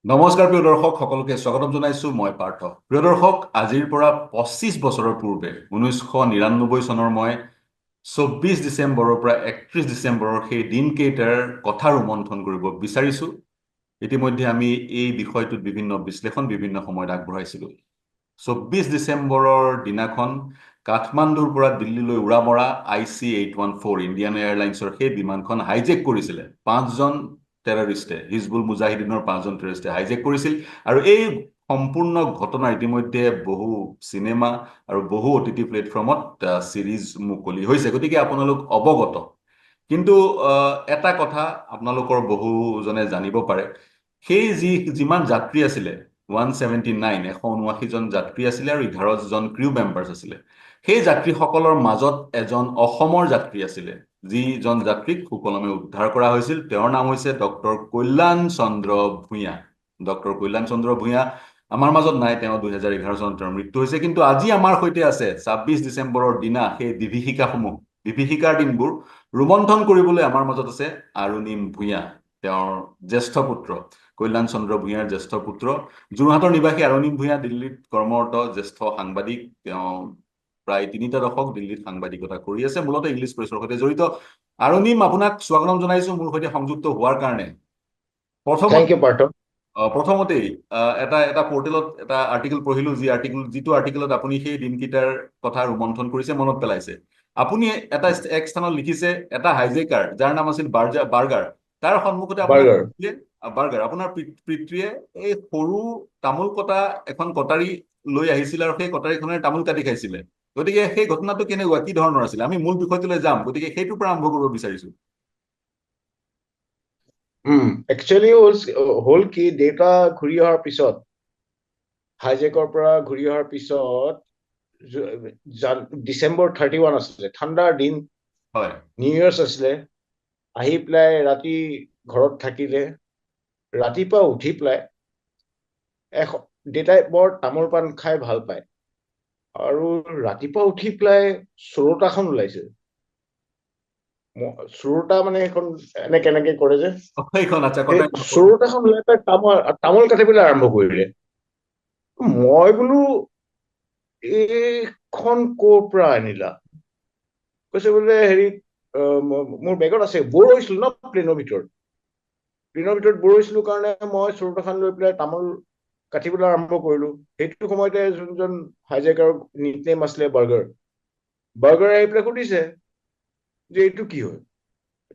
নমস্কাৰ প্ৰিয় দৰ্শক সকলোকে স্বাগতম জনাইছো মই পাৰ্থ। প্ৰিয় দৰ্শক, আজিৰ পৰা 25 বছৰৰ পূৰ্বে 1999 চনৰ মই 24 ডিচেম্বৰৰ পৰা 31 ডিচেম্বৰৰ সেই দিনকেইটাৰ কথা ৰোমন্থন কৰিব বিচাৰিছো। ইতিমধ্যে আমি এই বিষয়টোত বিভিন্ন বিশ্লেষণ বিভিন্ন সময়ত আগবঢ়াইছিলো। 24 ডিচেম্বৰৰ দিনাখন কাঠমাণ্ডুৰ পৰা দিল্লীলৈ উৰা মৰা IC-814 ইণ্ডিয়ান এয়াৰলাইন্সৰ সেই বিমানখন হাইজেক কৰিছিলে 5জন টেৰৰিষ্টে। হিজবুল মুজাহিদিনৰ 5জন টেৰৰিষ্টে হাইজেক কৰিছিল আৰু এই সম্পূৰ্ণ ঘটনা ইতিমধ্যে বহু চিনেমা আৰু বহু OTT প্লেটফৰ্মত সিৰিজ মুকলি হৈছে, গতিকে আপোনালোক অৱগত। কিন্তু এটা কথা আপোনালোকৰ বহুজনে জানিব পাৰে, সেই যিমান যাত্ৰী আছিলে 179 জন যাত্ৰী আছিলে আৰু 11জন ক্ৰিউ মেম্বাৰ্ছ আছিলে। সেই যাত্ৰীসকলৰ মাজত এজন অসমৰ যাত্ৰী আছিলে, যিজন যাত্ৰীক সুকলমে উদ্ধাৰ কৰা হৈছিল। তেওঁৰ নাম হৈছে ডক্টৰ কল্যাণ চন্দ্ৰ ভূঞা। ডক্টৰ কল্যাণ চন্দ্ৰ ভূঞা আমাৰ মাজত নাই, তেওঁ 2011 চনত তেওঁৰ মৃত্যু হৈছে। কিন্তু আজি আমাৰ সৈতে আছে 26 ডিচেম্বৰৰ দিনা সেই বিভীষিকাৰ দিনবোৰ ৰোমন্থন কৰিবলৈ আমাৰ মাজত আছে অৰুণিম ভূঞা, তেওঁৰ জ্যেষ্ঠ পুত্ৰ। কল্যাণ চন্দ্ৰ ভূঞাৰ জ্যেষ্ঠ পুত্ৰ যোৰহাটৰ নিবাসী অৰুণিম ভূঞা দিল্লীত কৰ্মৰত জ্যেষ্ঠ সাংবাদিক। তেওঁ প্ৰায় 3টা দশক দিল্লীত সাংবাদিকতা কৰি আছে, মূলতঃ ইংলিছ প্ৰেছৰ সৈতে জড়িত। অৰুণিম, আপোনাক স্বাগতম জনাইছো মোৰ সৈতে সংযুক্ত হোৱাৰ কাৰণে। থেংক ইউ প্ৰথমতে পাৰ্থ। প্ৰথমতেই এটা পৰ্টেলত এটা আৰ্টিকেল পঢ়িলো, যিটো আৰ্টিকেলত আপুনি সেই দিনকেইটাৰ কথা ৰোমন্থন কৰিছে, মনত পেলাইছে। আপুনি এক স্থানত লিখিছে, এটা হাইজেকাৰ যাৰ নাম আছিল বাৰ্গাৰ, তাৰ সন্মুখতে আপোনাৰ বাৰ্গাৰ। পিতৃয়ে এই সৰু তামোল কটা এখন কটাৰী লৈ আহিছিল আৰু সেই কটাৰীখনেৰে তামোল কাটি খাইছিলে। গতিকে সেই ঘটনাটো কেনেকুৱা, কি ধৰণৰ আছিলে? আমি মূল বিষয়টোলৈ যাম, গতিকে সেইটোৰ পৰা আৰম্ভ কৰিব বিচাৰিছো। একচুৱেলি হ'ল কি, দেউতা ঘূৰি অহাৰ পিছত, হাইজেকৰ পৰা ঘূৰি অহাৰ পিছত ডিচেম্বৰ 31 আছিলে, ঠাণ্ডাৰ দিন, হয় নিউ ইয়াৰ্ছ আছিলে। আহি পেলাই ৰাতি ঘৰত থাকিলে। ৰাতিপুৱা উঠি পেলাই দেউতাই বৰ তামোল পাণ খাই ভাল পায়, আৰু ৰাতিপুৱা উঠি পেলাই চোৰতাখন ওলাইছে। চোৰতা মানে এখন এনেকে কৰে যে, সেইখন আচ্ছা সেই কটাৰী। চোৰতাখন ওলাই পেলাই তামোল কাটিবলৈ আৰম্ভ কৰিলে। মই বোলো, এইখন ক'ৰ পৰা আনিলা? কৈছে বোলে, হেৰি, মোৰ বেগত আছে। বৰ হৈছিলো ন প্লেনৰ ভিতৰত বৰ হৈছিলো কাৰণে মই চোৰতাখন লৈ পেলাই তামোল কাটিবলৈ আৰম্ভ কৰিলো। সেইটো সময়তে যোনজন হাইজেকাৰৰ নিক নেম আছিলে বাৰ্গাৰ আহি পেলাই সুধিছে যে এইটো কি হয়।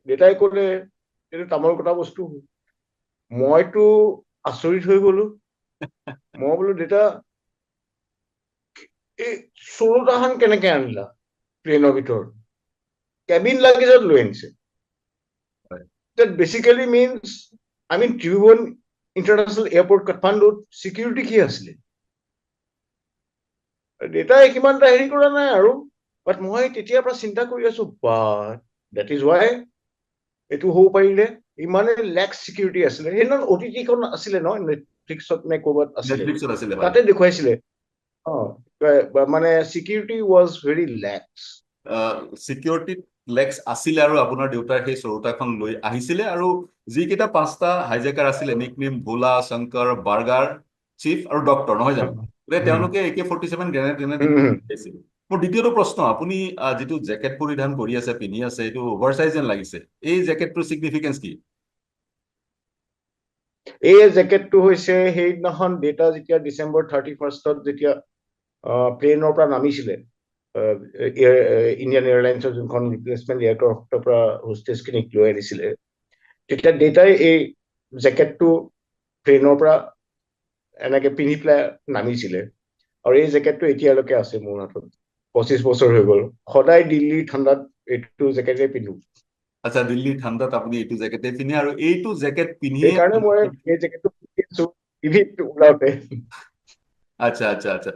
দেউতাই ক'লে, এইটো তামোল কটা বস্তু। মইতো আচৰিত হৈ গলো। মই বোলো, দেউতা, এই চোৰতাখন কেনেকে আনিলা প্লেনৰ ভিতৰত? কেবিন লাগেজত লৈ আনিছে। হয় That basically means, Tribhuvan international airport কাঠমাণ্ডুত চিকিউৰিটি কি আছিলে? দেউতাই সিমান এটা হেৰি কৰা নাই আৰু, বাট মই তেতিয়াৰ পৰা চিন্তা কৰি আছো, দেট ইজ ৱাই এইটো হ'ব পাৰিলে। ইমানে লেক্স চিকিউৰিটি আছিলে। সেইদিনা OTT-খন আছিলে ন, নেটফ্লিক্সত নে ক'ৰবাত আছিলে, নেটফ্লিক্সত আছিলে, হয়। তাতে দেখুৱাইছিলে। মানে চিকিউৰিটি ৱাজ ভেৰি লেক্স। চিকিউৰিটিত লেক্স আছিলে আৰু আপোনাৰ দেউতাই সেই চোৰতাখন লৈ আহিছিলে। আৰু যিকেইটা 5টা হাইজেকাৰ আছিলে, নিকনেম ভোলা, শংকৰ, বাৰ্গাৰ, চিফ আৰু ডক্টৰ, নহয় জানো? গতিকে তেওঁলোকে AK-47 গ্ৰেনেড দিছিল। মোৰ দ্বিতীয়টো প্ৰশ্ন, আপুনি যিটো জেকেট পৰিধান কৰি আছে, পিন্ধি আছে, এইটো অভাৰচাইজ যেন লাগিছে। এই জেকেটটোৰ ছিগনিফিকেন্স কি? এই জেকেটটো হৈছে, সেইদিনাখন দেউতা যেতিয়া ডিচেম্বৰ 31st যেতিয়া প্লেনৰ পৰা নামিছিলে, ইণ্ডিয়ান এয়াৰলাইন্সৰ যোনখন ৰিপ্লেচমেণ্ট এয়াৰক্ৰাফ্টৰ পৰা হোষ্টেজখিনিক লৈ আনিছিলে, তেতিয়া দেউতাই এই জেকেটটো প্লেনৰ পৰা এনেকে পিন্ধি পেলাই নামিছিলে। আৰু এই জেকেটটো এতিয়ালৈকে আছে মোৰ হাতত। 25 বছৰ হৈ গ'ল। সদায় দিল্লীৰ ঠাণ্ডাত এইটো জেকেটে পিন্ধো। আচ্ছা, দিল্লীৰ ঠাণ্ডাত আপুনি এইটো জেকেটে পিন্ধে, আৰু এইটো জেকেট পিন্ধিয়ে সেইকাৰণে মই এই জেকেটটো পিন্ধি আছো টিভিত ওলাওতে। আচ্ছা আচ্ছা আচ্ছা।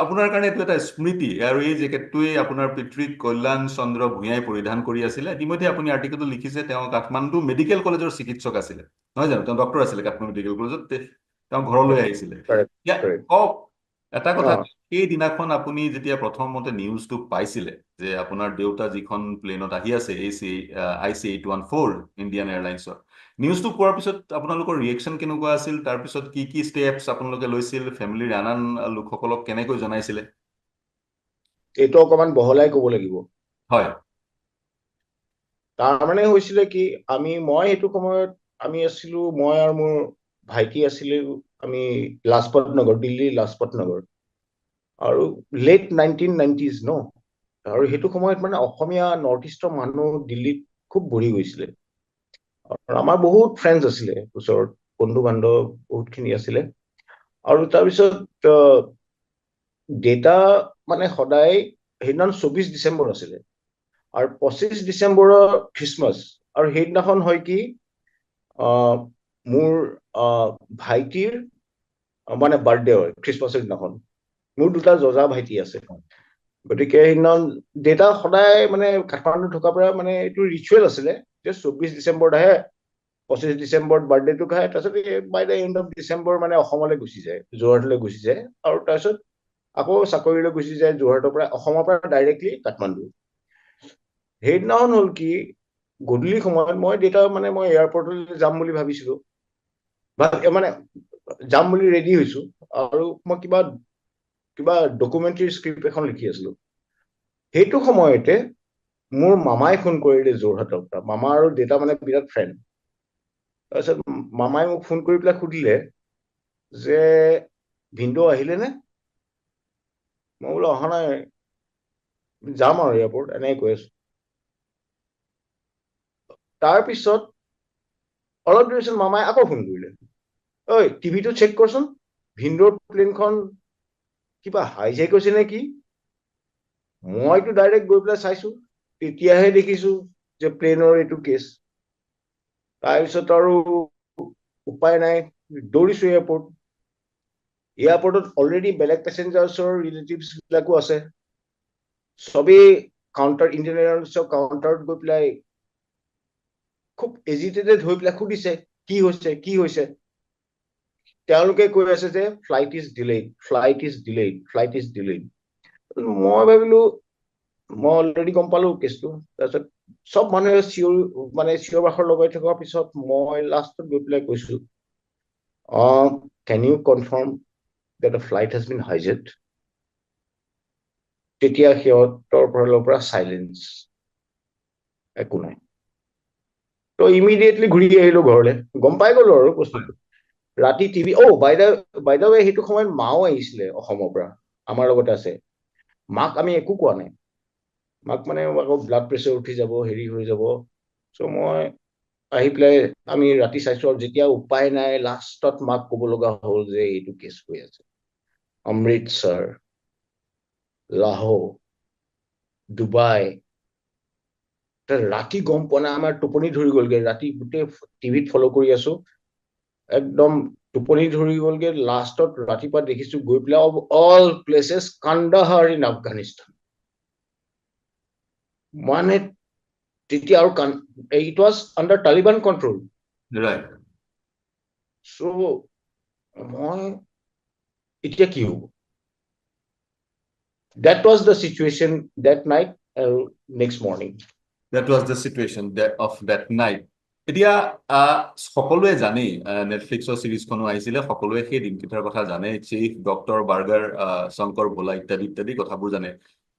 আপোনাৰ কাৰণে এইটো এটা স্মৃতি, আৰু এই জেকেটটোৱে আপোনাৰ পিতৃক কল্যাণ চন্দ্ৰ ভূঞাই পৰিধান কৰি আছিলে। ইতিমধ্যে আপুনি আৰ্টিকেলটো লিখিছে, তেওঁ কাঠমাণ্ডু মেডিকেল কলেজৰ চিকিৎসক আছিলে, নহয় জানো? তেওঁ ডক্টৰ আছিলে কাঠমাণ্ডু মেডিকেল কলেজত। তেওঁ ঘৰলৈ আহিছিলে। কাৰেক্ট, ইয়াত কাৰেক্ট। কওক, এটা কথা, অ সেই দিনাখন আপুনি যেতিয়া প্ৰথমতে নিউজটো পাইছিলে যে আপোনাৰ দেউতা যিখন প্লেনত আহি আছে, IC-814 ইণ্ডিয়ান এয়াৰলাইন্সৰ, নিউজটো পোৱাৰ পিছত আপোনালোকৰ ৰিয়েকশ্যন কেনেকুৱা আছিল? তাৰপিছত কি কি ষ্টেপছ আপোনালোকে লৈছিল? ফেমিলিৰ আন আন লোকসকলক কেনেকৈ জনাইছিলে? এইটো অকমান বহলাই ক'ব লাগিব। হয় তাৰমানে হৈছিলে কি, মই সেইটো সময়ত মই আৰু মোৰ ভাইটি আছিলে, আমি লাজপত নগৰ, দিল্লীৰ লাজপত নগৰ, আৰু লেট 1990s ন, আৰু সেইটো সময়ত মানে অসমীয়া নৰ্থ ইষ্টৰ মানুহ দিল্লীত খুব বহি গৈছিলে। আৰু আমাৰ বহুত ফ্ৰেণ্ডছ আছিলে ওচৰত, বন্ধু বান্ধৱ বহুতখিনি আছিলে। আৰু তাৰপিছত ডেটা মানে সদায়, সেইদিনা 24 ডিচেম্বৰ আছিলে, আৰু 25 ডিচেম্বৰৰ খ্ৰীষ্টমাছ, আৰু সেইদিনাখন হয় কি, মোৰ ভাইটিৰ মানে বাৰ্থডে হয় খ্ৰীষ্টমাছৰ দিনাখন। মোৰ দুটা যজা ভাইটি আছে, গতিকে সেইদিনাখন ডেটা সদায় মানে কাঠমাণ্ডু থকাৰ পৰা মানে এইটো ৰিচুৱেল আছিলে যে 24 ডিচেম্বৰত আহে, 25 ডিচেম্বৰত বাৰ্থডেটো খায়, তাৰপিছত বাই দ্য এণ্ড অফ ডিচেম্বৰ মানে অসমলৈ গুচি যায়, যোৰহাটলৈ গুচি যায়, আৰু তাৰপিছত আকৌ চাকৰিলৈ গুচি যায়, যোৰহাটৰ পৰা, অসমৰ পৰা ডাইৰেক্টলি কাঠমাণ্ডু। সেইদিনাখন হ'ল কি, গধূলি সময়ত মই এয়াৰপৰ্টলৈ যাম বুলি ভাবিছিলো, মানে যাম বুলি ৰেডি হৈছো, আৰু মই কিবা কিবা ডকুমেণ্টাৰী স্ক্ৰিপ্ট এখন লিখি আছিলো। সেইটো সময়তে মোৰ মামাই ফোন কৰিলে যোৰহাটৰ পৰা। মামা আৰু দেউতা মানে বিৰাট ফ্ৰেণ্ড। তাৰপিছত মামাই মোক ফোন কৰি পেলাই সুধিলে যে ভিনদেউ আহিলে নে? মই বোলো অহা নাই, যাম আৰু এয়াৰপৰ্ট, এনেকে কৈ আছো। তাৰপিছত অলপ দেৰি পিছত মামাই আকৌ ফোন কৰিলে, ঐ টিভিটো চেক কৰচোন, ভিনদেউৰ প্লেনখন কিবা হাইজেক হৈছে নে কি? মইতো ডাইৰেক্ট গৈ পেলাই চাইছো, তেতিয়াহে দেখিছো যে প্লেনৰ এইটো কেছ। তাৰপিছত আৰু উপায় নাই, দৌৰিছো এয়াৰপৰ্ট। এয়াৰপৰ্টত অলৰেডি বেলেগ পেচেঞ্জাৰ্ছৰ ৰিলেটিভছ বিলাকো আছে, চবেই কাউণ্টাৰ, ইণ্ডিয়ান এয়াৰলাইন্সৰ কাউণ্টাৰত গৈ পেলাই খুব এজিটেটেড হৈ পেলাই সুধিছে কি হৈছে, কি হৈছে। তেওঁলোকে কৈ আছে যে flight is delayed, flight is delayed, flight is delayed. মই ভাবিলো, মই অলৰেডি গম পালো কেছটো। তাৰপিছত চব মানুহে চিঞৰ বাখৰ লগাই থকাৰ পিছত মই লাষ্টত গৈ পেলাই কৈছো, can you confirm that a flight has been hijacked? তেতিয়া সিহঁতৰ ফালৰ পৰা চাইলেঞ্চ, একো নাই। তো ইমিডিয়েটলি ঘূৰি আহিলো ঘৰলে, গম পাই গলো আৰু বস্তুটো। ৰাতি টিভি, বাই দা ৱে সেইটো সময়ত মাও আহিছিলে অসমৰ পৰা, আমাৰ লগতে আছে। মাক আমি একো কোৱা নাই, মাক মানে আকৌ ব্লাড প্ৰেছাৰ উঠি যাব, হেৰি হৈ যাব। চ' মই আহি পেলাই আমি ৰাতি চাইছো, আৰু যেতিয়া উপায় নাই, লাষ্টত মাক ক'ব লগা হ'ল যে এইটো কেছ হৈ আছে, অমৃতসৰ, লাহোৰ, ডুবাই। ৰাতি গম পোৱা নাই, আমাৰ টোপনি ধৰি গ'লগে, ৰাতি গোটেই টিভিত ফ'ল' কৰি আছো, একদম টোপনি ধৰি গ'লগে। লাষ্টত ৰাতিপুৱা দেখিছো গৈ পেলাই, of all places, Kandahar in Afghanistan. মানে তেতিয়া আৰু it was under Taliban control. Right so' মই এতিয়া কি হ'ব? That was the situation that night, next morning. That was the situation of that night. এতিয়া সকলোৱে জানেই, নেটফ্লিক্সৰ চিৰিজখনো আহিছিলে, সকলোৱে সেই দিনকেইটাৰ কথা জানে, চিফ, ডক্টৰ, বাৰ্গাৰ, শংকৰ ভোলা ইত্যাদি ইত্যাদি কথাবোৰ জানে।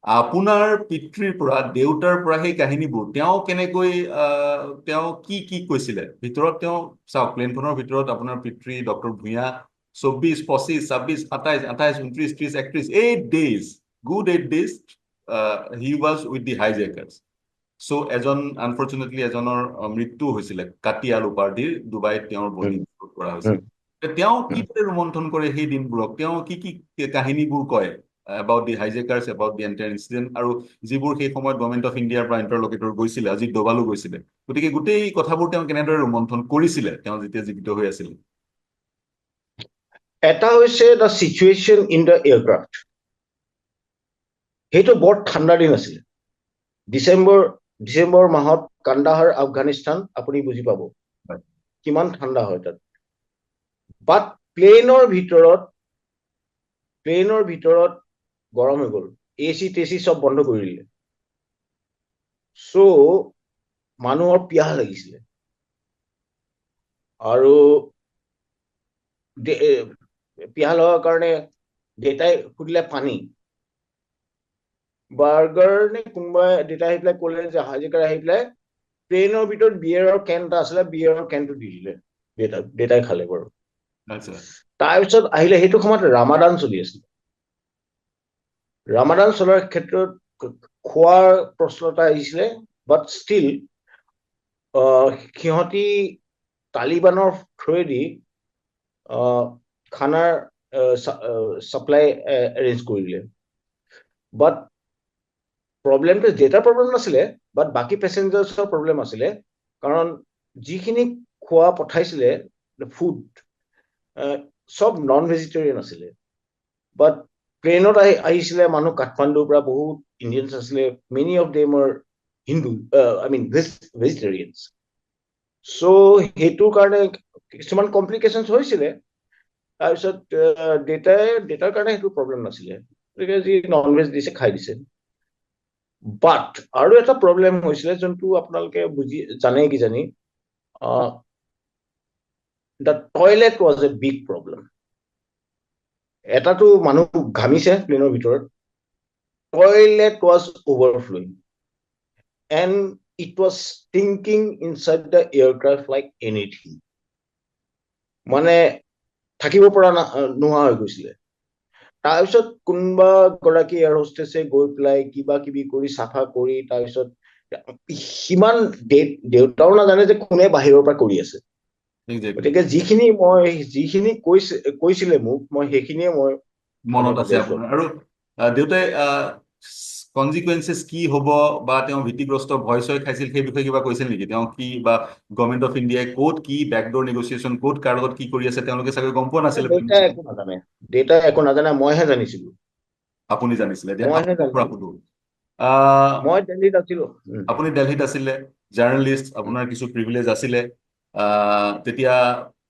আপোনাৰ পিতৃৰ পৰা, দেউতাৰ পৰা সেই কাহিনীবোৰ তেওঁ কেনেকৈ, তেওঁ কি কি কৈছিলে ভিতৰত? তেওঁ চাওক, প্লেনখনৰ ভিতৰত আপোনাৰ পিতৃ doctor Bhuyan 24, 25, 26, 27, 28, 29, 30, 31, 8 days, good 8 days, he was with the hijackers. So' unfortunately এজনৰ মৃত্যু হৈছিলে, কাটিয়াল উপাধিৰ, ডুবাইত তেওঁৰ বডি কৰা হৈছিলে। তেওঁ কিদৰে ৰোমন্থন কৰে সেই দিনবোৰক? তেওঁ কি কি কাহিনীবোৰ কয় about the hijackers, about the entire incident, আৰু যিবোৰ সেই সময়ত গভৰ্ণমেণ্ট অফ ইণ্ডিয়াৰ পৰা ইণ্টাৰলকেটৰ গৈছিলে, অজিত ডোভালো গৈছিলে, গতিকে গোটেই কথাবোৰ তেওঁ কেনেদৰে ৰোমন্থন কৰিছিলে তেওঁ যেতিয়া জীৱিত হৈ আছিল? এটা হৈছে the situation in the aircraft. সেইটো বৰ ঠাণ্ডা দিন আছিলে, ডিচেম্বৰ মাহত কান্দাহাৰ, আফগানিস্তান, আপুনি বুজি পাব কিমান ঠাণ্ডা হয় তাত। বাট প্লেনৰ ভিতৰত গৰম হৈ গ'ল, এচি টেচি চব বন্ধ কৰি দিলে। চ' মানুহৰ পিয়াহ লাগিছিলে, আৰু পিয়াহ লগাৰ কাৰণে দেউতাই সুধিলে পানী, বাৰ্গাৰ নে কোনোবাই দেউতাই আহি পেলাই ক'লে যে হাজিকাৰ আহি পেলাই প্লেনৰ ভিতৰত বিয়েৰৰ কেন এটা আছিলে, বিয়েৰৰ কেনটো দি দিলে দেউতাই খালে বাৰু। আচ্ছা তাৰপিছত আহিলে, সেইটো সময়ত ৰামাদান চলি আছিল। ৰামাদান চলাৰ ক্ষেত্ৰত খোৱাৰ প্ৰশ্ন এটা আহিছিলে, বাট ষ্টিল সিহঁতি তালিবানৰ থ্ৰুৱেদি খানাৰ ছাপ্লাই এৰেঞ্জ কৰিলে। বাট প্ৰব্লেমটো ডেটাৰ প্ৰব্লেম নাছিলে, বাট বাকী পেচেঞ্জাৰ্ছৰ প্ৰব্লেম আছিলে। কাৰণ যিখিনি খোৱা পঠাইছিলে ফুড, চব নন ভেজিটেৰিয়ান আছিলে। বাট প্লেনত আহিছিলে মানুহ কাঠমাণ্ডুৰ পৰা, বহুত ইণ্ডিয়ানছ আছিলে, many of them are Hindu, I mean vegetarians. So' সেইটোৰ কাৰণে কিছুমান কমপ্লিকেশ্যনছ হৈছিলে। তাৰপিছত দেউতাৰ কাৰণে সেইটো প্ৰব্লেম নাছিলে, গতিকে যি নন ভেজ দিছে খাই দিছে। বাট আৰু এটা প্ৰব্লেম হৈছিলে, যোনটো আপোনালোকে জানে কিজানি, the toilet was a big problem. এটাতো মানুহ ঘামিছে প্লেনৰ ভিতৰত, toilet was overflowing and it was stinking inside the aircraft like anything. মানে থাকিব পৰা নোহোৱা হৈ গৈছিলে। তাৰপিছত কোনোবা গৰাকী এয়াৰ হোষ্টেছে গৈ পেলাই কিবা কিবি কৰি চাফা কৰি, তাৰপিছত সিমান দেউতাও নাজানে যে কোনে বাহিৰৰ পৰা কৰি আছে। একজেক্টলি গতিকে যিখিনি কৈছিলে মোক, মই সেইখিনিয়ে মই মনত আপোনাক আছে কৈ আছো। আপোনাৰ। আৰু দেউতাই কনজিকুৱেঞ্চেছ কি হ'ব বা তেওঁ ভীতিগ্ৰস্ত ভয় চয় খাইছিল, সেই বিষয়ে কিবা কৈছিল নেকি? তেওঁ কি, বা গভৰ্ণমেণ্ট অফ ইণ্ডিয়াই ক'ত কি বেকডোৰ নেগচিয়েশ্যন, ক'ত কাৰ লগত কি কৰি আছে, তেওঁলোকে চাগে গম পোৱা নাছিলে। দেউতাই একো নাজানে, মইহে জানিছিলো। আপুনি জানিছিলে, দেন মইহে আপোনাৰ পৰা জানিছিলো, সুধো। মই দিল্লীত আছিলো। আপুনি দিল্লীত আছিলে, জাৰ্নেলিষ্ট, আপোনাৰ কিছু প্ৰিভিলেজ আছিলে। তেতিয়া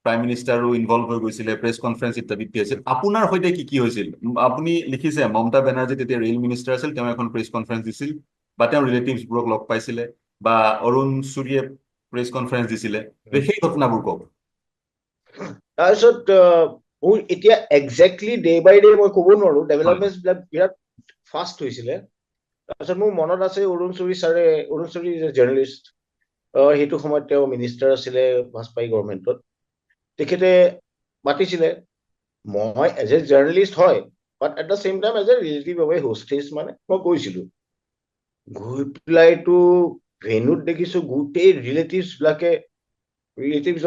প্ৰাইম মিনিষ্টাৰো ইনভলভ হৈ গৈছিলে, প্ৰেছ কনফাৰেন্স ইত্যাদি আছিল। আপোনাৰ সৈতে কি কি হৈছিল? আপুনি লিখিছে মমতা বেনাৰ্জী তেতিয়া ৰেল মিনিষ্টাৰ আছিল, তেওঁ এখন প্ৰেছ কনফাৰেন্স দিছিল, বা তেওঁৰ ৰিলেটিভছবোৰক লগ পাইছিলে, বা অৰুণ চুৰীয়ে প্ৰেছ কনফাৰেন্স দিছিলে, সেই ঘটনাবোৰ কওক। তাৰপিছত মোৰ এতিয়া একজেক্টলি ডে বাই ডে মই ক'ব নোৱাৰো, হয় ডেভেলপমেণ্টছ বিলাক বিৰাট ফাষ্ট হৈছিলে। তাৰপিছত মোৰ মনত আছে, অৰুণ চুৰী ইজ এ জাৰ্নেলিষ্ট। সেইটো সময়ত তেওঁ মিনিষ্টাৰ আছিলে বাজপেয়ী গভৰ্ণমেণ্টত। তেখেতে মাতিছিলে, মই এজ এ জাৰ্নেলিষ্ট হয়, but at the same time as a relative of a hostage, মানে মই গৈছিলো। গৈ পেলাইতো ভেনুত দেখিছো গোটেই ৰিলেটিভছ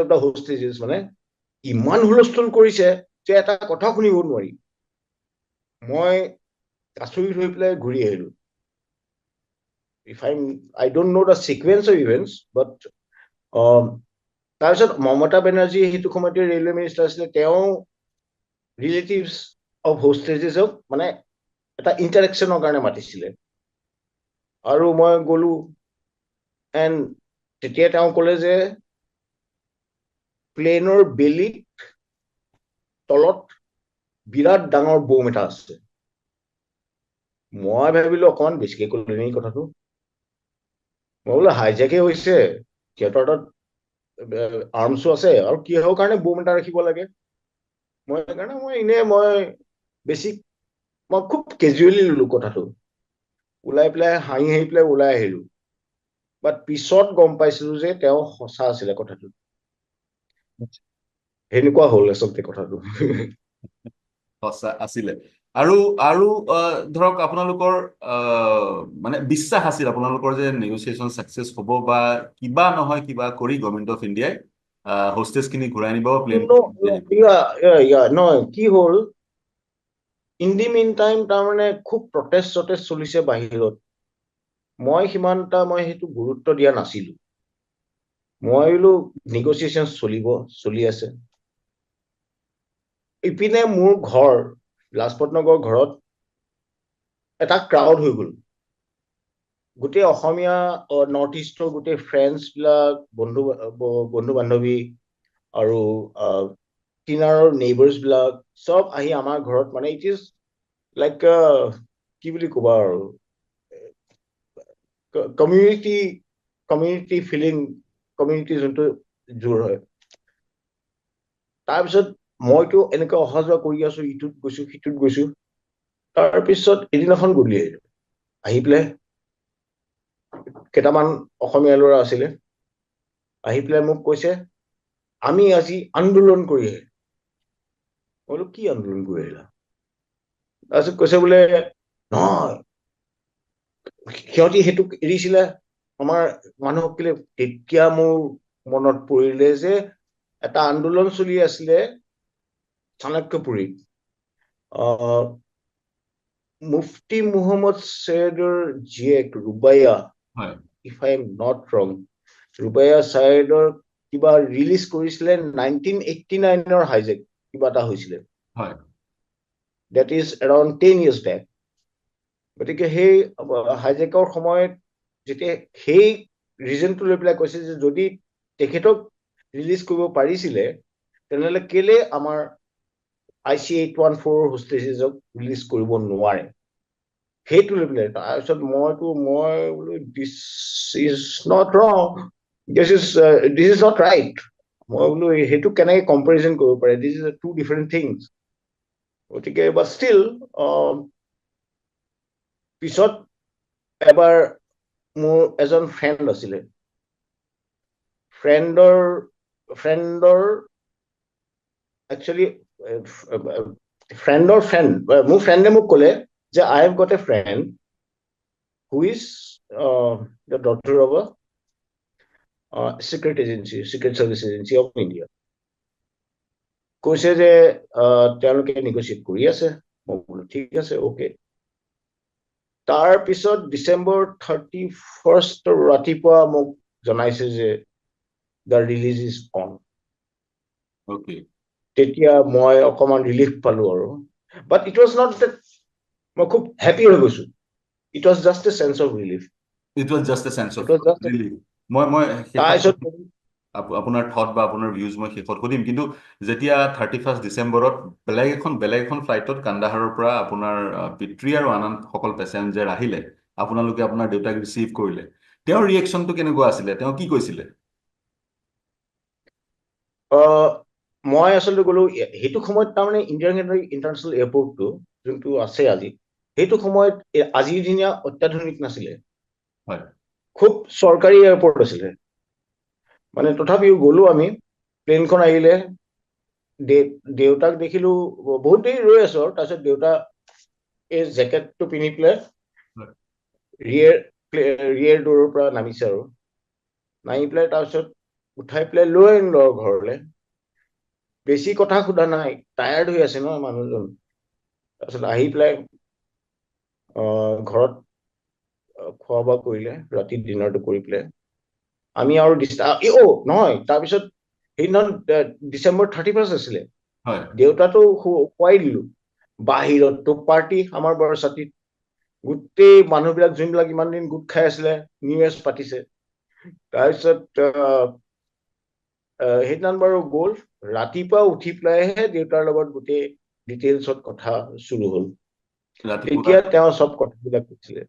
অফ দ্য হোষ্টেজেছ মানে ইমান হুলস্থুল কৰিছে যে এটা কথা শুনিব নোৱাৰি। মই আচৰিত হৈ পেলাই ঘূৰি আহিলো। I don't know the sequence of events, but তাৰপিছত মমতা বেনাৰ্জী সেইটো সময়তে ৰেলৱে মিনিষ্টাৰ আছিলে, তেওঁ ৰিলেটিভছ অফ হোষ্টেজেছক মানে এটা ইণ্টাৰেকশ্যনৰ কাৰণে মাতিছিলে, আৰু মই গ'লো। এণ্ড তেতিয়া তেওঁ ক'লে যে প্লেনৰ বেলিত তলত বিৰাট ডাঙৰ বম এটা আছে। মই ভাবিলো অকমান বেছিকে ক'লে নেকি কথাটো। মই বোলো হাইজেকে হৈছে, সিহঁতৰ তাত আৰ্মছো আছে, আৰু কিহৰ কাৰণে বম এটা ৰাখিব লাগে। সেইকাৰণে মই খুব কেজুৱেলি ললো কথাটো, ওলাই পেলাই হাঁহি পেলাই ওলাই আহিলো। বাট পিছত গম পাইছিলো যে তেওঁ সঁচা আছিলে কথাটো। সেনেকুৱা হ'ল আচলতে কথাটো। সঁচা আছিলে। আৰু আৰু ধৰক আপোনালোকৰ মানে বিশ্বাস আছিল আপোনালোকৰ যে নেগচিয়েশ্যন ছাকচেছ হ'ব, বা কিবা নহয় কিবা কৰি গভৰ্ণমেণ্ট অফ ইণ্ডিয়াই হোষ্টেজখিনি ঘূৰাই নিব, প্লেন নহয়, কি হ'ল, ইন দি মিন টাইম তাৰমানে খুব প্ৰটেষ্ট চলিছে বাহিৰত। মই সেইটো গুৰুত্ব দিয়া নাছিলো। মই বোলো নেগচিয়েশ্যন চলি আছে। ইপিনে মোৰ ঘৰ লাজপত নগৰ ঘৰত এটা ক্ৰাউড হৈ গ'ল। গোটেই অসমীয়া নৰ্থ ইষ্টৰ গোটেই ফ্ৰেণ্ডছ বিলাক, বন্ধু বান্ধৱী, আৰু কিনাৰৰ নেইবাৰ্ছ বিলাক চব আহি আমাৰ ঘৰত, মানে ইট ইজ লাইক কি বুলি ক'বা আৰু, কমিউনিটি ফিলিং, কমিউনিটি যোনটো জোৰ হয়, তাৰপিছত মইতো এনেকৈ অহা যোৱা কৰি আছো, ইটোত গৈছো সিটোত গৈছো। তাৰপিছত এদিনাখন গধূলি আহিলো, আহি পেলাই কেইটামান অসমীয়া ল'ৰা আছিলে, আহি পেলাই মোক কৈছে আমি আজি আন্দোলন কৰি আহিলো। মই বোলো কি আন্দোলন কৰি আহিলা? তাৰপিছত কৈছে বোলে নহয়, সিহঁতি সেইটোক এৰিছিলে আমাৰ মানুহক কেলে। তেতিয়া মোৰ মনত পৰিলে যে এটা আন্দোলন চলি আছিলে চাণক্যপুৰীত, মুফতি মুহম্মদ ছৈয়দৰ জীয়েক ৰুবাইয়া, হয় ইফ আই এম নট ৰং, ৰুবাইয়া ছায়েদৰ কিবা ৰিলিজ কৰিছিলে 1989 হাইজেক কিবা এটা হৈছিলে, হয় that is around 10 years back. গতিকে সেই হাইজেকৰ সময়ত যেতিয়া সেই ৰিজনটো লৈ পেলাই কৈছে যে যদি তেখেতক ৰিলিজ কৰিব পাৰিছিলে তেনেহ'লে কেলে আমাৰ IC-814 হোষ্টেজক ৰিলিজ কৰিব নোৱাৰে, সেইটো লৈ পেলাই। তাৰপিছত মই বোলো দিছ ইজ নট ৰং, দিছ ইজ নট ৰাইট। মই বোলো সেইটো কেনেকে কম্পেৰিজন কৰিব পাৰে, this is two different things. গতিকে বাট ষ্টিল পিছত এবাৰ মোৰ এজন ফ্ৰেণ্ড আছিলে, ফ্ৰেণ্ডৰ একচুৱেলি ফ্ৰেণ্ডৰ ফ্ৰেণ্ড, মোৰ ফ্ৰেণ্ডে মোক ক'লে যে I have got a friend who is the daughter of a secret service agency of India. কৈছে যে তেওঁলোকে নেগচিয়েট কৰি আছে। মই বোলো ঠিক আছে, অ'কে। তাৰপিছত ডিচেম্বৰ 31st ৰাতিপুৱা মোক জনাইছে যে the release is on. Okay তেতিয়া মই অকমান ৰিলিফ পালো আৰু, but it was not that মই খুব হেপী হৈ গৈছো, it was just a sense of relief. It was just a sense it of was just relief. মই শেষত তাৰপিছত আপোনাৰ থট বা আপোনাৰ ভিউজ মই শেষত সুধিম, কিন্তু যেতিয়া 31 ডিচেম্বৰত বেলেগ এখন ফ্লাইটত কান্দাহাৰৰ পৰা আপোনাৰ পিতৃ আৰু আন সকল পেছেঞ্জাৰ আহিলে, আপোনালোকে আপোনাৰ দেউতাক ৰিচিভ কৰিলে, তেওঁৰ ৰিয়েকশ্যনটো কেনেকুৱা আছিলে, তেওঁ কি কৈছিলে? মই আচলতে গ'লো সেইটো সময়ত, তাৰমানে ইণ্ডিয়ান ইণ্টাৰনেশ্যনেল এয়াৰপৰ্টটো যোনটো আছে আজি, সেইটো সময়ত আজিৰ দিনীয়া অত্যাধুনিক নাছিলে, হয় খুব চৰকাৰী এয়াৰপৰ্ট আছিলে। মানে তথাপিও গ'লো আমি, প্লেনখন আহিলে, দেউতাক দেখিলো, বহুত দেৰি ৰৈ আছো আৰু তাৰপিছত দেউতা এই জেকেটটো পিন্ধি পেলাই হয় ৰিয়েৰ ডোৰৰ পৰা নামিছে আৰু নামি পেলাই তাৰপিছত উঠাই পেলাই লৈ আনিলো আৰু ঘৰলৈ। বেছি কথা সোধা নাই, টায়াৰ্ড হৈ আছে ন মানুহজন। তাৰপিছত আহি পেলাই ঘৰত খোৱা বোৱা কৰিলে, ৰাতি ডিনাৰটো কৰি পেলাই আমি আৰু নহয়, তাৰপিছত সেইদিনাখন ডিচেম্বৰ 31 আছিলে, হয় দেউতাটো খুৱাই দিলো। বাহিৰততো পাৰ্টি আমাৰ বৰচাতিত, গোটেই মানুহবিলাক যোনবিলাক ইমান দিন গোট খাই আছিলে, নিউ ইয়েৰ্ছ পাতিছে। তাৰপিছত সেইদিনাখন বাৰু গ'ল, ৰাতিপুৱা উঠি পেলাইহে দেউতাৰ লগত গোটেই ডিটেইলছত কথা চুৰু হ'ল। ৰাতিপুৱা তেতিয়া তেওঁ চব কথাবিলাক কৈছিলে।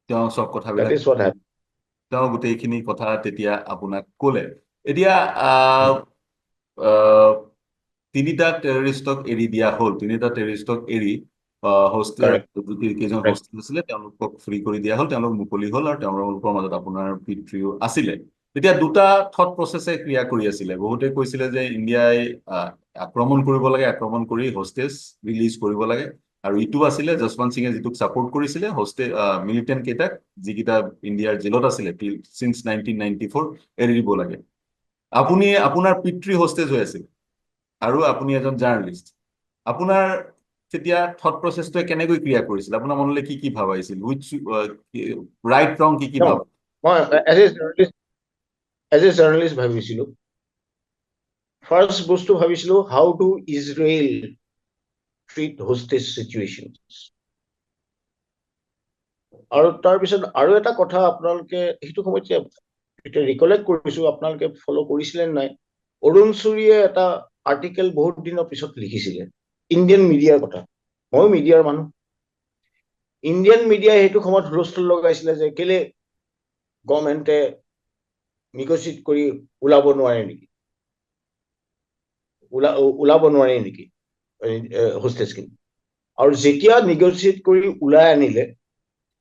তেওঁ চব That কথাবিলাক is what happened. তেওঁ গোটেইখিনি কথা তেতিয়া আপোনাক ক'লে। এতিয়া আহ, তিনিটা টেৰৰিষ্টক এৰি দিয়া হ'ল, তিনিটা টেৰৰিষ্টক এৰি Correct. কেইজন Correct. হোষ্টেজ আছিলে তেওঁলোকক ফ্ৰী কৰি দিয়া হ'ল, তেওঁলোক মুকলি হ'ল, আৰু তেওঁলোকৰ মাজত আপোনাৰ পিতৃও আছিলে। তেতিয়া দুটা থট প্ৰচেছে ক্ৰিয়া কৰি আছিলে। বহুতে কৈছিলে যে ইণ্ডিয়াই আক্ৰমণ কৰিব লাগে, আক্ৰমণ কৰি হোষ্টেজ ৰিলিজ কৰিব লাগে, আৰু ইটো আছিলে যশৱন্ত সিঙে যিটোক ছাপোৰ্ট কৰিছিলে, মিলিটেণ্ট কেইটাক যিকেইটা ইণ্ডিয়াৰ জেলত আছিলে চিন্স 1994 এৰি দিব লাগে। আপোনাৰ পিতৃ হোষ্টেজ হৈ আছিল আৰু আপুনি এজন জাৰ্নেলিষ্ট। আপোনাৰ তেতিয়া থট প্ৰচেছটোৱে কেনেকৈ ক্ৰিয়া কৰিছিল? আপোনাৰ মনলৈ কি কি ভাব আহিছিল? ৰাইট ৰং কি কি No, ভাব? মই এজ এ জাৰ্নেলিষ্ট ভাবিছিলো, ফাৰ্ষ্ট বস্তু ভাবিছিলো, how to Israel treat hostess situation. আৰু তাৰপিছত আৰু এটা কথা, আপোনালোকে সেইটো সময়ত এতিয়া ৰিকলেক্ট কৰিছো, আপোনালোকে ফল' কৰিছিলে নাই, অৰুণ চুৰীয়ে এটা আৰ্টিকেল বহুত দিনৰ পিছত লিখিছিলে ইণ্ডিয়ান মিডিয়াৰ কথা। ময়ো মিডিয়াৰ মানুহ। ইণ্ডিয়ান মিডিয়াই সেইটো সময়ত হুলস্থুল লগাইছিলে যে কেলে গভৰ্ণমেণ্টে নিগচিয়েট কৰি ওলাব নোৱাৰে নেকি। ওলাব নোৱাৰে নেকি হোষ্টেজখিনি। আৰু যেতিয়া নেগচিয়েট কৰি ওলাই আনিলে,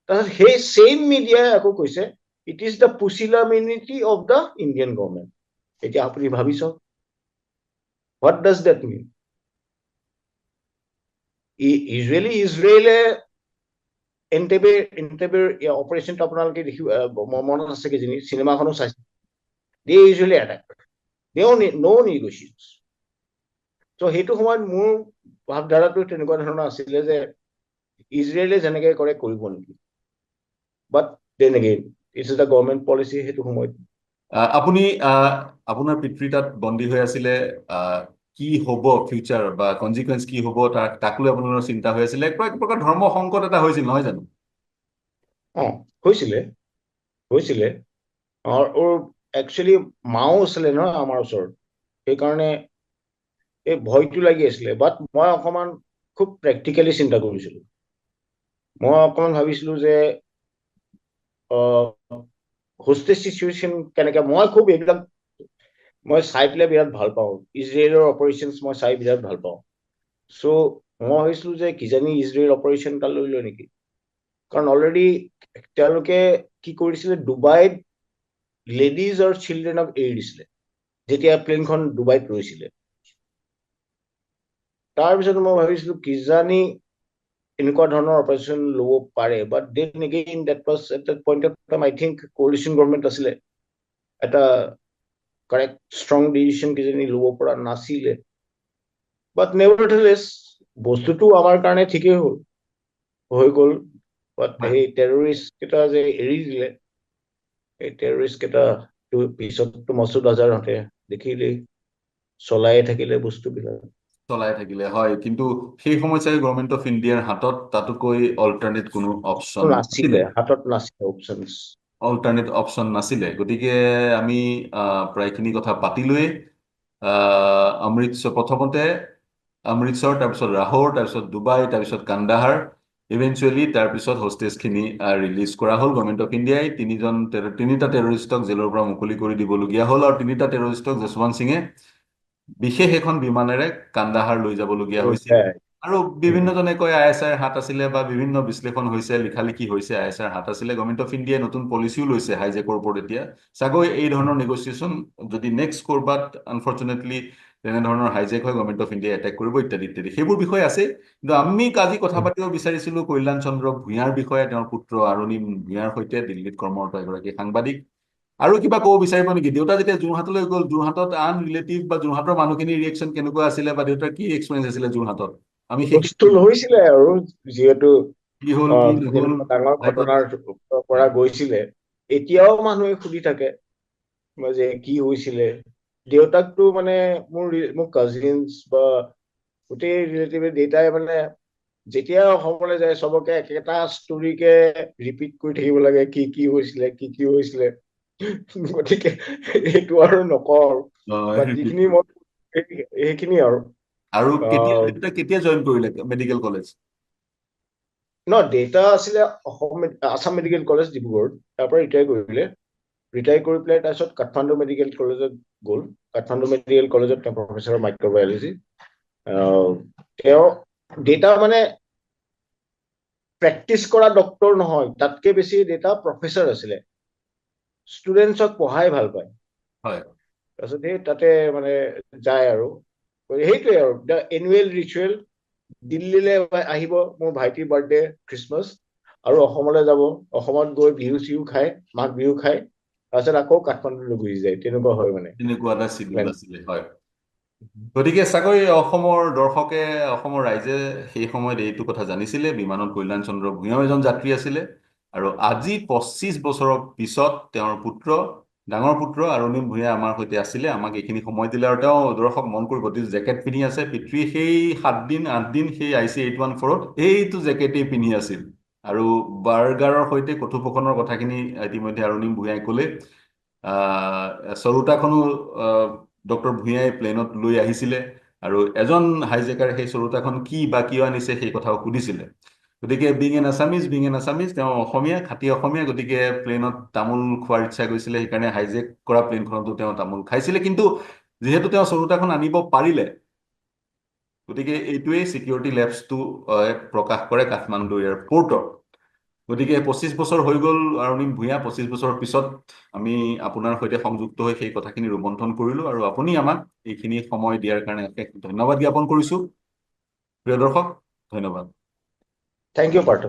তাৰপিছত সেই ছেইম মিডিয়াই আকৌ কৈছে it is the pusillanimity of the Indian government. এতিয়া আপুনি ভাবি চাওক, what does that mean? Usually ইজৰাইলে এণ্টেবেৰ অপাৰেশ্যনটো আপোনালোকে দেখি মনত আছে কিজানি, চিনেমাখনো চাইছে। দে ইউজুৱেলি এটাক, no negotiations. চ' সেইটো সময়ত মোৰ ভাৱধাৰাটো তেনেকুৱা ধৰণৰ আছিলে যে ইজৰাইলে যেনেকে কৰে কৰিব নেকি, but then again it's the government policy সেইটো সময়ত। আপুনি আপোনাৰ পিতৃ তাত বন্দী হৈ আছিলে, কি হ'ব ফিউচাৰ বা কনজিকুৱেঞ্চ কি হ'ব তাক লৈ আপোনালোকৰ চিন্তা হৈ আছিলে, এক প্ৰকাৰ ধৰ্ম সংকট এটা হৈছিল নহয় জানো? হৈছিলে আৰু একচুৱেলি মাও আছিলে নহয় আমাৰ ওচৰত, সেইকাৰণে এই ভয়টো লাগি আছিলে। বাট মই অকণমান খুব প্ৰেক্টিকেলি চিন্তা কৰিছিলো। মই অকণমান ভাবিছিলো যে হোষ্টেজ চিচুৱেশ্যন কেনেকে, মই খুব এইবিলাক মই চাই পেলাই বিৰাট ভাল পাওঁ, ইজৰাইলৰ অপাৰেশ্যনছ মই চাই বিৰাট ভাল পাওঁ। চ' মই ভাবিছিলো যে কিজানি ইজৰাইল অপাৰেশ্যন এটা লৈ লয় নেকি, কাৰণ অলৰেডি তেওঁলোকে কি কৰিছিলে, ডুবাইত লেডিজ আৰু চিলড্ৰেনক এৰি দিছিলে যেতিয়া প্লেনখন ডুবাইত ৰৈছিলে। তাৰপিছত মই ভাবিছিলো কিজানি এনেকুৱা ধৰণৰ অপাৰেশ্যন ল'ব পাৰে, but then again that was at that point of time I think coalition government আছিলে, এটা কাৰেক্ট ষ্ট্ৰং ডিচিশ্যন কিজানি ল'ব পৰা নাছিলে। বাট নেভাৰথেলেছ বস্তুটো আমাৰ কাৰণে ঠিকেই হৈ গ'ল। বাট সেই টেৰৰিষ্ট কেইটা যে এৰি দিলে, এই টেৰৰিষ্ট কেইটা পিছততো মছুদ আজহাৰহঁতে দেখিলেই চলাইয়ে থাকিলে বস্তুবিলাক। চলাই থাকিলে হয়, কিন্তু সেই সময়ত চাগে গভৰ্ণমেণ্ট অফ ইণ্ডিয়াৰ হাতত তাতোকৈ অল্টাৰনেট কোনো অপশ্যন নাছিলে, হাতত নাছিলে অপশ্যনছ, অল্টাৰনেট অপশ্যন নাছিলে। গতিকে আমি প্ৰায়খিনি কথা পাতিলোৱেই। প্ৰথমতে অমৃতসৰ, তাৰপিছত লাহোৰ, তাৰপিছত ডুবাই, তাৰপিছত কান্দাহাৰ, ইভেঞ্চুৱেলি তাৰপিছত হোষ্টেজখিনি ৰিলিজ কৰা হ'ল গভৰ্ণমেণ্ট অফ ইণ্ডিয়াই। তিনিটা টেৰৰিষ্টক জেলৰ পৰা মুকলি কৰি দিবলগীয়া হ'ল, আৰু তিনিটা টেৰৰিষ্টক যশৱন্ত সিঙে বিশেষ এখন বিমানেৰে কান্দাহাৰ লৈ যাবলগীয়া হৈছিল। আৰু বিভিন্নজনে কয় ISIৰ হাত আছিলে, বা বিভিন্ন বিশ্লেষণ হৈছে, লিখালিখি হৈছে ISIৰ হাত আছিলে। গভৰ্ণমেণ্ট অফ ইণ্ডিয়াই নতুন পলিচিও লৈছে হাইজেকৰ ওপৰত এতিয়া। চাগৈ এই ধৰণৰ নেগচিয়েশ্যন যদি নেক্সট কৰবাত আনফৰ্চুনেটলি তেনেধৰণৰ হাইজেক হয়, গভৰ্ণমেণ্ট অফ ইণ্ডিয়াই এটেক কৰিব ইত্যাদি ইত্যাদি, সেইবোৰ বিষয় আছে। কিন্তু আমি আজি কথা পাতিব বিচাৰিছিলো কল্যাণ চন্দ্ৰ ভূঞাৰ বিষয়ে, তেওঁৰ পুত্ৰ অৰুণিম ভূঞাৰ সৈতে, দিল্লীত কৰ্মৰত এগৰাকী সাংবাদিক। আৰু কিবা ক'ব বিচাৰিব নেকি? দেউতা যেতিয়া যোৰহাটলৈ গ'ল, যোৰহাটত আন ৰিলেটিভ বা যোৰহাটৰ মানুহখিনিৰ ৰিয়েকশ্যন কেনেকুৱা আছিলে, বা দেউতাৰ কি এক্সপিৰিয়েঞ্চ আছিলে যোৰহাটত? আমি হুলস্থুল হৈছিলে, আৰু যিহেতু কি হ'ল কি নহ'ল তেনেকুৱা ডাঙৰ লাইফত? ঘটনাৰ পৰা গৈছিলে, এতিয়াও মানুহে সুধি থাকে যে কি হৈছিলে। দেউতাকটো মানে মোৰ কাজিনছ বা গোটেই ৰিলেটিভে, দেউতাই মানে যেতিয়া অসমলৈ যায় চবকে একেটা ষ্টৰিকে ৰিপিট কৰি থাকিব লাগে, কি কি হৈছিলে, কি কি হৈছিলে। গতিকে এইটো আৰু নকওঁ, বাট যিখিনি মই সেইখিনি আৰু দেউতা কেতিয়া জইন কৰিলে মেডিকেল কলেজ? দেউতা আছিলে আছাম মেডিকেল কলেজ ডিব্ৰুগড়, তাৰ পৰা ৰিটায়াৰ কৰিলে। ৰিটায়াৰ কৰি পেলাই তাৰপিছত কাঠমাণ্ডু মেডিকেল কলেজত গ'ল। কাঠমাণ্ডু মেডিকেল কলেজত তেওঁ প্ৰফেচাৰ অফ মাইক্ৰ'বায়লজি। তেওঁ দেউতা মানে প্ৰেক্টিচ কৰা ডক্তৰ নহয়, তাতকে বেছি দেউতা প্ৰফেচাৰ আছিলে, ষ্টুডেণ্টছক পঢ়াই ভাল পায়। তাৰপিছত সেই তাতে মানে যায়, আৰু সেইটোৱে আৰু দ্য এনুৱেল ৰিচুৱেল। দিল্লীলৈ আহিব মোৰ ভাইটিৰ বাৰ্থডে, খ্ৰীষ্টমাছ, আৰু অসমলৈ যাব, অসমত গৈ বিহু চিহু খাই, মাঘ বিহু খাই, তাৰপিছত আকৌ কাঠমাণ্ডুলৈ গুচি যায়। তেনেকুৱা হয় মানে, তেনেকুৱা এটা চিডিউল আছিলে, হয়। গতিকে চাগৈ অসমৰ দৰ্শকে, অসমৰ ৰাইজে সেই সময়ত এইটো কথা জানিছিলে, বিমানত কল্যাণ চন্দ্ৰ ভূঞাও এজন যাত্ৰী আছিলে। আৰু আজি 25 বছৰৰ পিছত তেওঁৰ পুত্ৰ, ডাঙৰ পুত্ৰ অৰুণিম ভূঞা আমাৰ সৈতে আছিলে, আমাক এইখিনি সময় দিলে। আৰু তেওঁ দৰ্শক মন কৰিব, জেকেট পিন্ধি আছে, পিতৃ সেই 7 দিন 8 দিন সেই IC-814ত এইটো জেকেটেই পিন্ধি আছিল। আৰু বাৰ্গাৰৰ সৈতে কথোপকথনৰ কথাখিনি ইতিমধ্যে অৰুণিম ভূঞাই ক'লে। চৰুতাখনো ডক্টৰ ভূঞাই প্লেনত লৈ আহিছিলে, আৰু এজন হাইজেকাৰে সেই চৰুতাখন কি বা কিয় আনিছে সেই কথাও সুধিছিলে। গতিকে বিং এন আছামিজ, তেওঁ অসমীয়া, খাটি অসমীয়া, গতিকে প্লেনত তামোল খোৱাৰ ইচ্ছা গৈছিলে, সেইকাৰণে হাইজেক কৰা প্লেনখনতো তেওঁ তামোল খাইছিলে। কিন্তু যিহেতু তেওঁ চৰুটাখন আনিব পাৰিলে, গতিকে এইটোৱেই ছিকিউৰিটি লেপছটো প্ৰকাশ কৰে কাঠমাণ্ডু এয়াৰপৰ্টৰ। গতিকে 25 বছৰ হৈ গ'ল অৰুণিম ভূঞা, 25 বছৰৰ পিছত আমি আপোনাৰ সৈতে সংযুক্ত হৈ সেই কথাখিনি ৰোমন্থন কৰিলো, আৰু আপুনি আমাক এইখিনি সময় দিয়াৰ কাৰণে অশেষ ধন্যবাদ জ্ঞাপন কৰিছো। প্ৰিয় দৰ্শক, ধন্যবাদ। Thank you Partha.